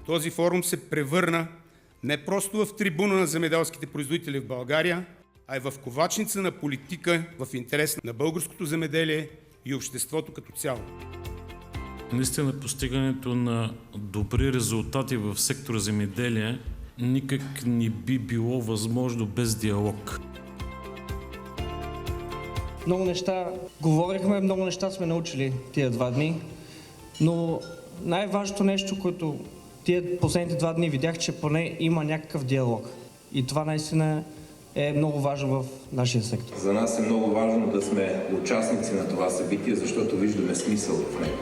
Този форум се превърна не просто в трибуна на земеделските производители в България, а и в ковачница на политика в интерес на българското земеделие и обществото като цяло. Наистина постигането на добри резултати в сектора земеделие никак не би било възможно без диалог. Много неща говорихме, много неща сме научили тия 2 дни, но най-важното нещо, което тия последните 2 дни видях, че поне има някакъв диалог. И това наистина е много важно в нашия сектор. За нас е много важно да сме участници на това събитие, защото виждаме смисъл в него.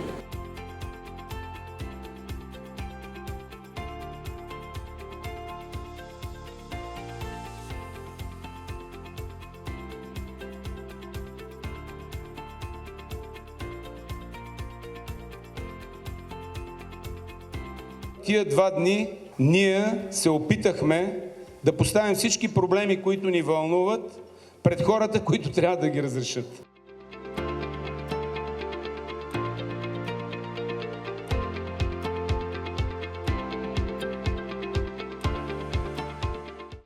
Тия 2 дни ние се опитахме да поставим всички проблеми, които ни вълнуват, пред хората, които трябва да ги разрешат.